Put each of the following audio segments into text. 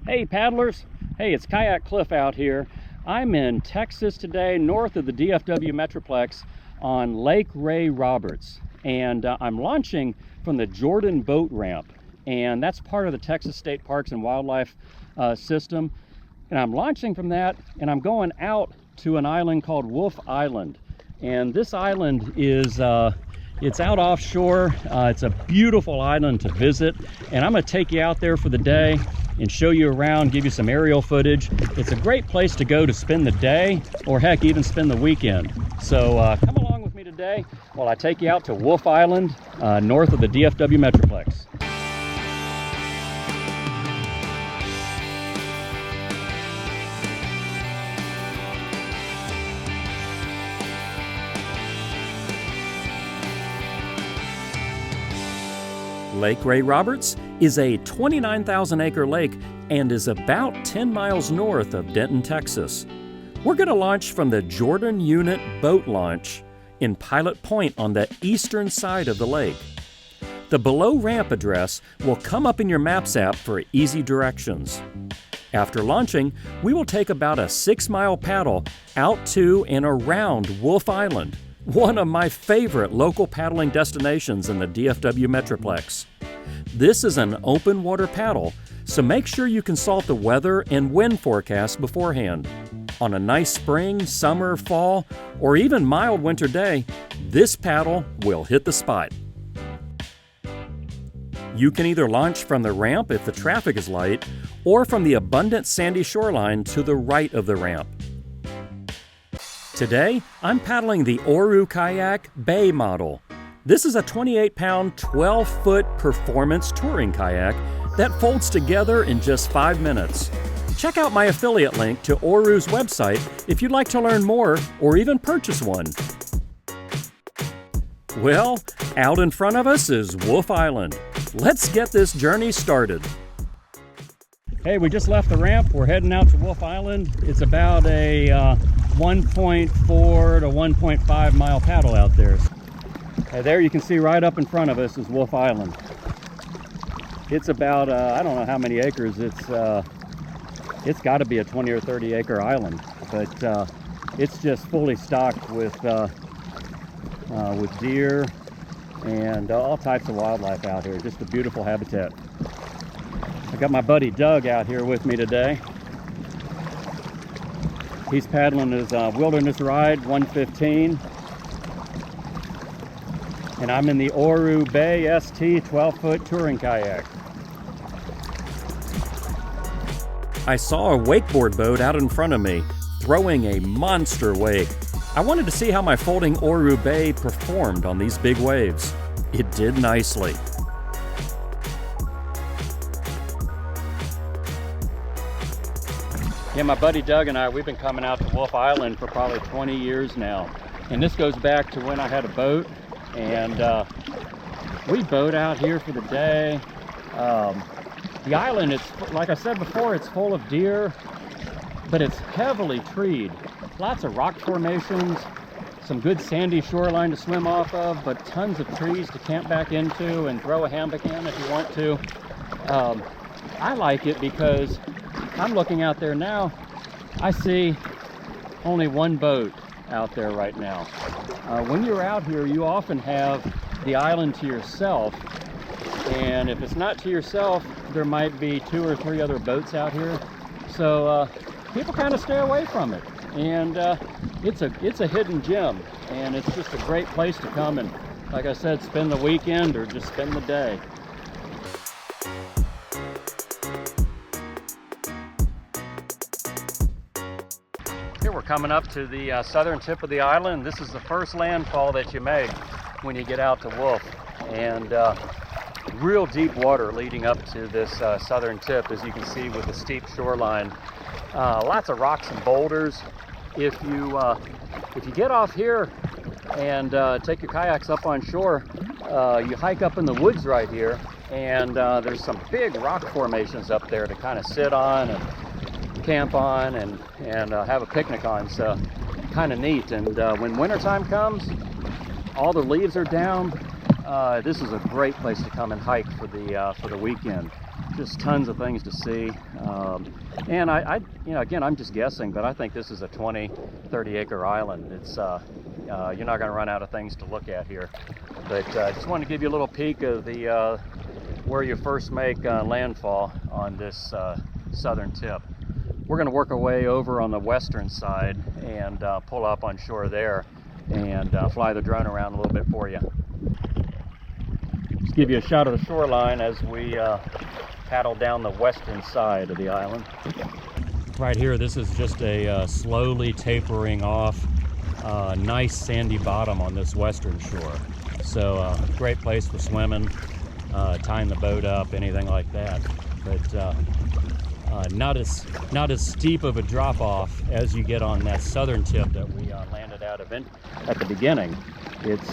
Hey paddlers, hey, it's Kayak Cliff out here. I'm in Texas today, north of the DFW Metroplex on Lake Ray Roberts, and I'm launching from the Jordan boat ramp, and that's part of the Texas State Parks and Wildlife system. And I'm launching from that, and I'm going out to an island called Wolf Island. And this island is it's out offshore. It's a beautiful island to visit, and I'm going to take you out there for the day and show you around, give you some aerial footage. It's a great place to go to spend the day, or heck, even spend the weekend. So come along with me today while I take you out to Wolf Island, north of the DFW Metroplex. Lake Ray Roberts is a 29,000 acre lake and is about 10 miles north of Denton, Texas. We're going to launch from the Jordan Unit boat launch in Pilot Point on the eastern side of the lake. The below ramp address will come up in your Maps app for easy directions. After launching, we will take about a 6-mile paddle out to and around Wolf Island, one of my favorite local paddling destinations in the DFW Metroplex. This is an open water paddle, so make sure you consult the weather and wind forecast beforehand. On a nice spring, summer, fall, or even mild winter day, this paddle will hit the spot. You can either launch from the ramp if the traffic is light, or from the abundant sandy shoreline to the right of the ramp. Today, I'm paddling the Oru Kayak Bay model. This is a 28-pound, 12-foot performance touring kayak that folds together in just 5 minutes. Check out my affiliate link to Oru's website if you'd like to learn more or even purchase one. Well, out in front of us is Wolf Island. Let's get this journey started. Hey, we just left the ramp. We're heading out to Wolf Island. It's about a 1.4 to 1.5 mile paddle out there. There you can see right up in front of us is Wolf Island. It's about, I don't know how many acres. It's got to be a 20 or 30 acre island, but it's just fully stocked with deer and all types of wildlife out here. Just a beautiful habitat. I got my buddy Doug out here with me today. He's paddling his Wilderness Ride 115. And I'm in the Oru Bay ST 12-foot touring kayak. I saw a wakeboard boat out in front of me, throwing a monster wake. I wanted to see how my folding Oru Bay performed on these big waves. It did nicely. Yeah, my buddy Doug and I, we've been coming out to Wolf Island for probably 20 years now. And this goes back to when I had a boat, and we boat out here for the day. The island, it's like I said before, it's full of deer, but it's heavily treed. Lots of rock formations, some good sandy shoreline to swim off of, but tons of trees to camp back into and throw a hammock in if you want to. I like it because I'm looking out there now, I see only one boat out there right now. When you're out here, you often have the island to yourself, and if it's not to yourself, there might be 2 or 3 other boats out here. So people kind of stay away from it, and it's a hidden gem, and it's just a great place to come and, like I said, spend the weekend or just spend the day. Here we're coming up to the southern tip of the island. This is the first landfall that you make when you get out to Wolf, and real deep water leading up to this southern tip, as you can see with the steep shoreline. Lots of rocks and boulders. If you get off here and take your kayaks up on shore, you hike up in the woods right here, and there's some big rock formations up there to kind of sit on and camp on and have a picnic on. So kind of neat. And when wintertime comes, all the leaves are down. This is a great place to come and hike for the weekend. just tons of things to see. And I again, I'm just guessing, but I think this is a 20-30 acre island. It's you're not going to run out of things to look at here. But I just wanted to give you a little peek of the where you first make landfall on this southern tip. We're going to work our way over on the western side and pull up on shore there and fly the drone around a little bit for you. Just give you a shot of the shoreline as we paddle down the western side of the island. Right here, this is just a slowly tapering off nice sandy bottom on this western shore. So great place for swimming, tying the boat up, anything like that. But not as steep of a drop off as you get on that southern tip that we landed out of at the beginning. It's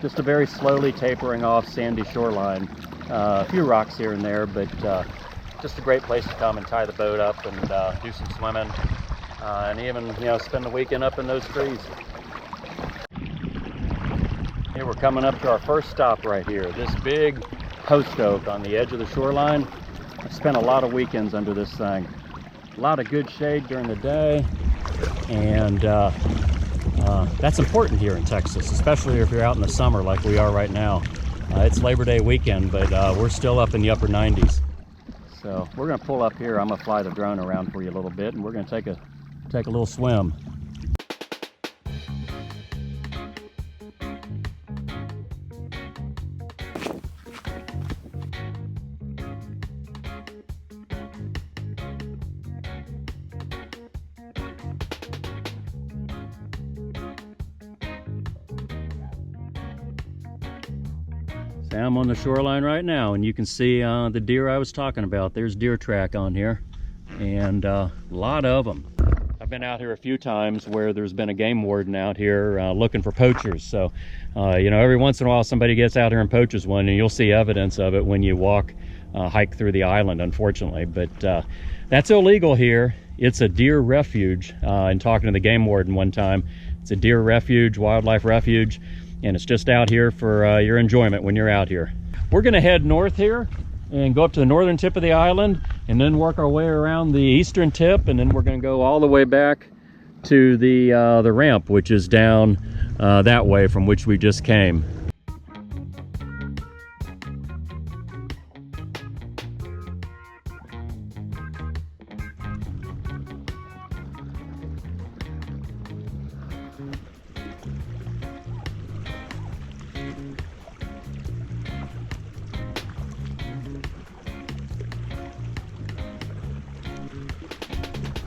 just a very slowly tapering off sandy shoreline. A few rocks here and there, but just a great place to come and tie the boat up and do some swimming, and even spend the weekend up in those trees. Here we're coming up to our first stop right here. This big post oak on the edge of the shoreline. I've spent a lot of weekends under this thing. A lot of good shade during the day, and that's important here in Texas, especially if you're out in the summer like we are right now. It's Labor Day weekend, but we're still up in the upper 90s. So we're going to pull up here. I'm going to fly the drone around for you a little bit, and we're going to take a little swim. I'm on the shoreline right now, and you can see the deer I was talking about. There's deer track on here, and a lot of them. I've been out here a few times where there's been a game warden out here looking for poachers. So, every once in a while somebody gets out here and poaches one, and you'll see evidence of it when you hike through the island, unfortunately. But that's illegal here. It's a deer refuge. And talking to the game warden one time, it's a deer refuge, wildlife refuge. And it's just out here for your enjoyment when you're out here. We're going to head north here and go up to the northern tip of the island, and then work our way around the eastern tip, and then we're going to go all the way back to the ramp, which is down that way from which we just came.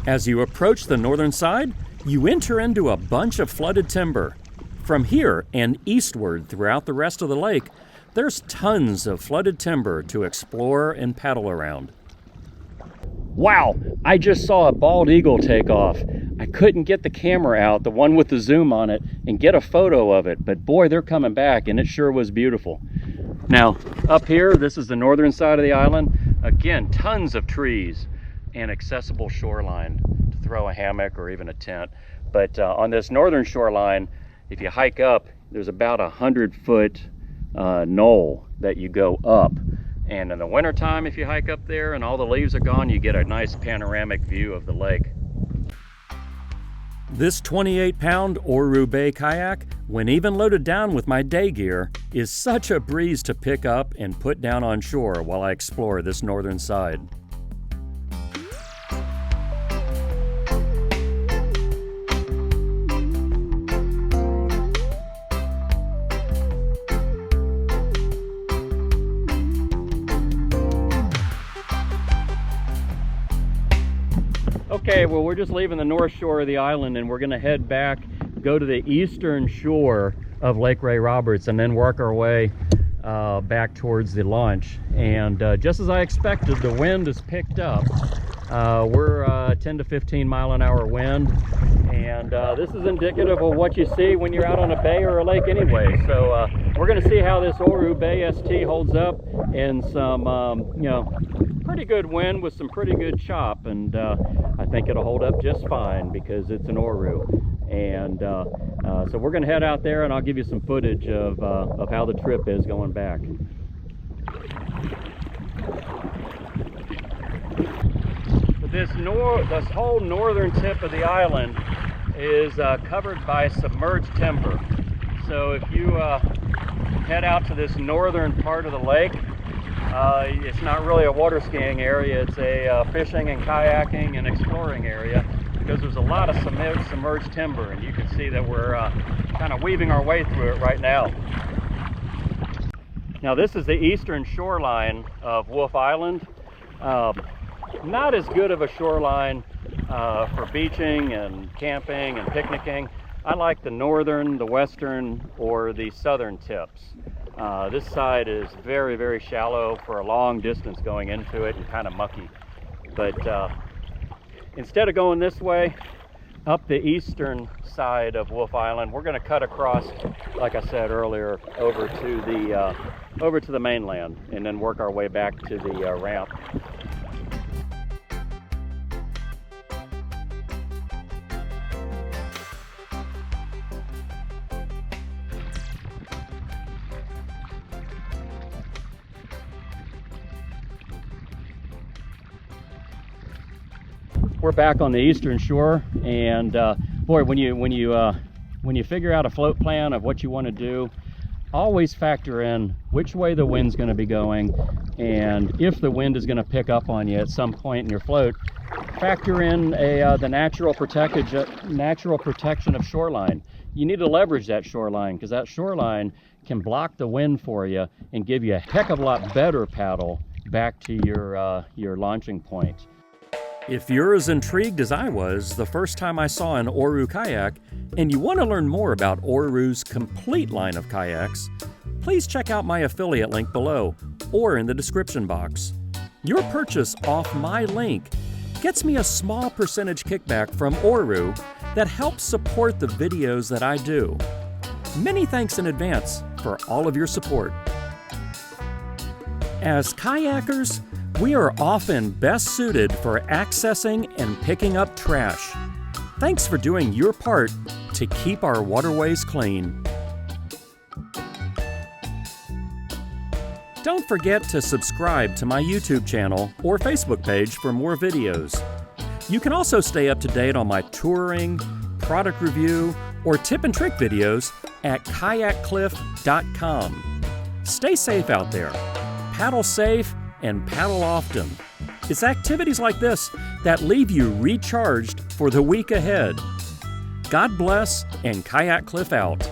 As you approach the northern side, you enter into a bunch of flooded timber. From here and eastward throughout the rest of the lake, there's tons of flooded timber to explore and paddle around. Wow, I just saw a bald eagle take off. I couldn't get the camera out, the one with the zoom on it, and get a photo of it, but boy, they're coming back, and it sure was beautiful. Now, up here, this is the northern side of the island. Again, tons of trees and accessible shoreline to throw a hammock or even a tent. But on this northern shoreline, if you hike up, there's about 100-foot knoll that you go up. And in the wintertime, if you hike up there and all the leaves are gone, you get a nice panoramic view of the lake. This 28-pound Oru Bay kayak, when even loaded down with my day gear, is such a breeze to pick up and put down on shore while I explore this northern side. Okay, well, we're just leaving the north shore of the island, and we're going to head back, go to the eastern shore of Lake Ray Roberts, and then work our way back towards the launch. And just as I expected, the wind has picked up. We're 10 to 15 mile an hour wind, and this is indicative of what you see when you're out on a bay or a lake anyway. So we're going to see how this Oru Bay ST holds up in some pretty good wind with some pretty good chop, and I think it'll hold up just fine because it's an Oru. And so we're going to head out there, and I'll give you some footage of how the trip is going back. this whole northern tip of the island is covered by submerged timber. So if you head out to this northern part of the lake, it's not really a water skiing area, it's a fishing and kayaking and exploring area, because there's a lot of submerged timber, and you can see that we're kind of weaving our way through it right now. Now this is the eastern shoreline of Wolf Island. Not as good of a shoreline for beaching and camping and picnicking. I like the northern, the western, or the southern tips. This side is very, very shallow for a long distance going into it and kind of mucky. But instead of going this way, up the eastern side of Wolf Island, we're going to cut across, like I said earlier, over to the mainland, and then work our way back to the ramp. We're back on the eastern shore, and boy, when you figure out a float plan of what you want to do, always factor in which way the wind's going to be going, and if the wind is going to pick up on you at some point in your float, factor in the natural protection of shoreline. You need to leverage that shoreline, because that shoreline can block the wind for you and give you a heck of a lot better paddle back to your launching point. If you're as intrigued as I was the first time I saw an Oru kayak, and you want to learn more about Oru's complete line of kayaks, please check out my affiliate link below or in the description box. Your purchase off my link gets me a small percentage kickback from Oru that helps support the videos that I do. Many thanks in advance for all of your support. As kayakers, we are often best suited for accessing and picking up trash. Thanks for doing your part to keep our waterways clean. Don't forget to subscribe to my YouTube channel or Facebook page for more videos. You can also stay up to date on my touring, product review, or tip and trick videos at kayakkliff.com. Stay safe out there. Paddle safe and paddle often. It's activities like this that leave you recharged for the week ahead. God bless, and Kayak Cliff out.